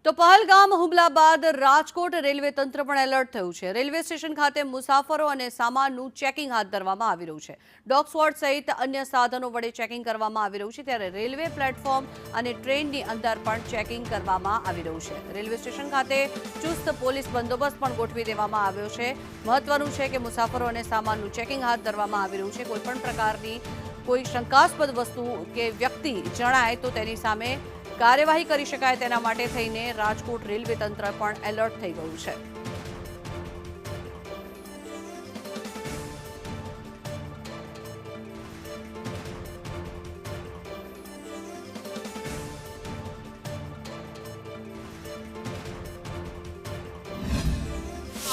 તો પહલગામ હુમલા બાદ રાજકોટ રેલવે તંત્ર પણ એલર્ટ થયું છે। રેલવે સ્ટેશન ખાતે મુસાફરો અને સામાનનું ચેકિંગ હાથ ધરવામાં આવી રહ્યું છે। ડોગ સ્ક્વોડ સહિત અન્ય સાધનો વડે ચેકિંગ કરવામાં આવી રહ્યું છે, ત્યારે રેલવે પ્લેટફોર્મ અને ટ્રેનની અંદર પણ ચેકિંગ કરવામાં આવી રહ્યું છે। રેલવે સ્ટેશન ખાતે ચુસ્ત પોલીસ બંદોબસ્ત પણ ગોઠવી દેવામાં આવ્યો છે। મહત્વનું છે કે મુસાફરો અને સામાનનું ચેકિંગ હાથ ધરવામાં આવી રહ્યું છે। કોઈપણ પ્રકારની કોઈ શંકાસ્પદ વસ્તુ કે વ્યક્તિ જણાય તો તેની સામે કાર્યવાહી કરી શકાય તેના માટે થઈને રાજકોટ રેલવે તંત્ર પણ એલર્ટ થઈ ગયું છે।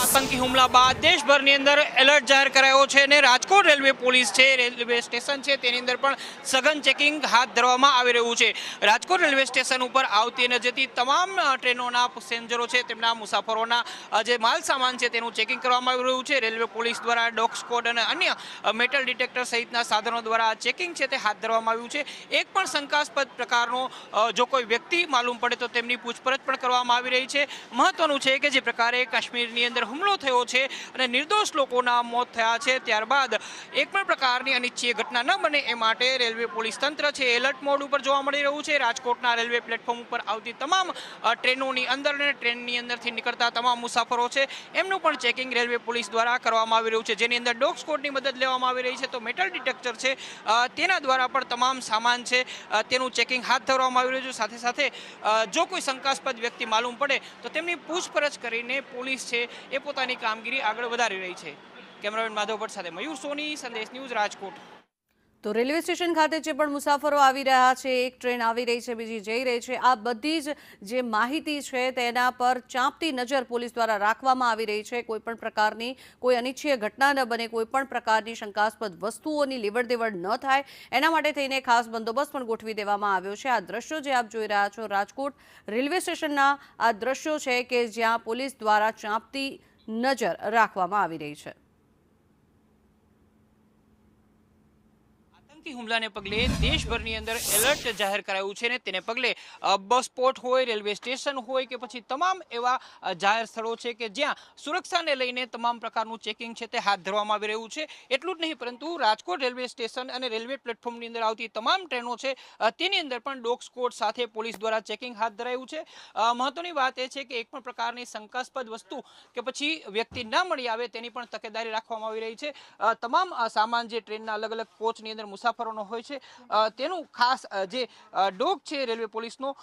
આતંકી હુમલા બાદ દેશભરની અંદર એલર્ટ જાહેર કરાયો છે અને રાજકોટ રેલવે પોલીસ છે, રેલવે સ્ટેશન છે, તેની અંદર પણ સઘન ચેકિંગ હાથ ધરવામાં આવી રહ્યું છે। રાજકોટ રેલવે સ્ટેશન ઉપર આવતી અને જતી તમામ ટ્રેનોના પેસેન્જરો છે, તેમના મુસાફરોના જે માલ સામાન છે તેનું ચેકિંગ કરવામાં આવી રહ્યું છે। રેલવે પોલીસ દ્વારા ડોગ સ્ક્વોડ અને અન્ય મેટલ ડિટેક્ટર સહિતના સાધનો દ્વારા ચેકિંગ છે તે હાથ ધરવામાં આવ્યું છે। એક પણ શંકાસ્પદ પ્રકારનો જો કોઈ વ્યક્તિ માલુમ પડે તો તેમની પૂછપરછ પણ કરવામાં આવી રહી છે। મહત્વનું છે કે જે પ્રકારે કાશ્મીરની અંદર હુમલો થયો છે અને નિર્દોષ લોકોના મોત થયા છે, ત્યારબાદ એક પણ પ્રકારની અનિચ્છનીય ઘટના ન બને એ માટે રેલવે પોલીસ તંત્ર છે એલર્ટ મોડ ઉપર જોવા મળી રહ્યું છે। રાજકોટના રેલવે પ્લેટફોર્મ ઉપર આવતી તમામ ટ્રેનોની અંદર અને ટ્રેનની અંદરથી નીકળતા તમામ મુસાફરો છે એમનું પણ ચેકિંગ રેલવે પોલીસ દ્વારા કરવામાં આવી રહ્યું છે, જેની અંદર ડોગ સ્ક્વોડની મદદ લેવામાં આવી રહી છે। તો મેટલ ડિટેક્ટર છે તેના દ્વારા પણ તમામ સામાન છે તેનું ચેકિંગ હાથ ધરવામાં આવી રહ્યું છે। સાથે સાથે જો કોઈ શંકાસ્પદ વ્યક્તિ માલુમ પડે તો તેમની પૂછપરછ કરીને પોલીસ છે એ પોતાની કામગીરી આગળ વધારી રહી છે। કેમેરામેન માધવ ભટ્ટ સાથે મયુર સોની, સંદેશ ન્યૂઝ, રાજકોટ। તો રેલવે સ્ટેશન ખાતે જે પણ મુસાફરો આવી રહ્યા છે, એક ટ્રેન આવી રહી છે, બીજી જઈ રહી છે, આ બધી જ જે માહિતી છે તેના પર ચાંપતી નજર પોલીસ દ્વારા રાખવામાં આવી રહી છે। કોઈપણ પ્રકારની કોઈ અનિચ્છનીય ઘટના ન બને, કોઈપણ પ્રકારની શંકાસ્પદ વસ્તુઓની લેવડ દેવડ ન થાય એના માટે થઈને ખાસ બંદોબસ્ત પણ ગોઠવી દેવામાં આવ્યો છે। આ દ્રશ્યો જે આપ જોઈ રહ્યા છો રાજકોટ રેલવે સ્ટેશનના આ દ્રશ્યો છે કે જ્યાં પોલીસ દ્વારા ચાંપતી નજર રાખવામાં આવી રહી છે। હુમલાને પગલે દેશભરની અંદર એલર્ટ જાહેર કરાયું છે ને તેને પગલે બસ સ્પોટ હોય, રેલવે સ્ટેશન હોય કે પછી તમામ એવા જાહેર સ્થળો છે કે જ્યાં સુરક્ષાને લઈને તમામ પ્રકારનું ચેકિંગ છે તે હાથ ધરવામાં આવી રહ્યું છે। એટલું જ નહીં પરંતુ રાજકોટ રેલવે સ્ટેશન અને રેલવે પ્લેટફોર્મની અંદર આવતી તમામ ટ્રેનો છે તેની અંદર પણ ડોગ સ્ક્વોડ સાથે પોલીસ દ્વારા ચેકિંગ હાથ ધરાયું છે। મહત્વની વાત એ છે કે એક પણ પ્રકારની શંકાસ્પદ વસ્તુ કે પછી વ્યક્તિ ના મળી આવે તેની પણ તકેદારી રાખવામાં આવી રહી છે। તમામ સામાન જે ટ્રેનના અલગ અલગ કોચની અંદર મુસાફરોનો હોય છે તેનું ખાસ જે ડોગ છે રેલવે પોલીસનો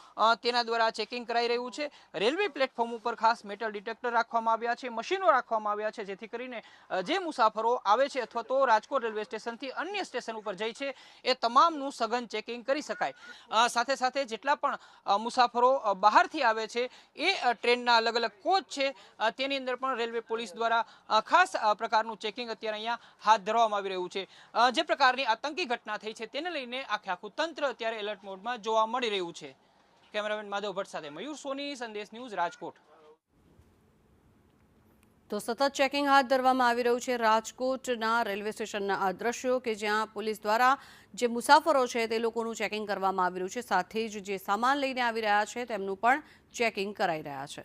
તેના દ્વારા ચેકિંગ કરાઈ રહ્યું છે। રેલવે પ્લેટફોર્મ ઉપર ખાસ મેટલ ડિટેક્ટર રાખવામાં આવ્યા છે, મશીનો રાખવામાં આવ્યા છે, જેથી કરીને જે મુસાફરો આવે છે અથવા તો રાજકોટ રેલવે સ્ટેશનથી અન્ય સ્ટેશન ઉપર જાય છે એ તમામનું સઘન ચેકિંગ કરી શકાય। સાથે સાથે જેટલા પણ મુસાફરો બહારથી આવે છે એ ટ્રેનના અલગ અલગ કોચ છે તેની અંદર પણ રેલવે પોલીસ દ્વારા ખાસ પ્રકારનું ચેકિંગ અત્યારે અહીંયા હાથ ધરવામાં આવી રહ્યું છે। જે પ્રકારની આતંકી ઘટના થઈ છે તેને લઈને આખું તંત્ર અત્યારે એલર્ટ મોડમાં જોવા મળી રહ્યું છે। કેમેરામેન માધવ ભટ્ટ સાથે મયુર સોની, સંદેશ ન્યૂઝ, રાજકોટ। તો સતત ચેકિંગ હાથ ધરવામાં આવી રહ્યું છે રાજકોટના રેલવે સ્ટેશનના આ દ્રશ્યો કે જ્યાં પોલીસ દ્વારા જે મુસાફરો છે તે લોકોનું ચેકિંગ કરવામાં આવી રહ્યું છે, સાથે જ જે સામાન લઈને આવી રહ્યા છે તેમનું પણ ચેકિંગ કરાઈ રહ્યા છે।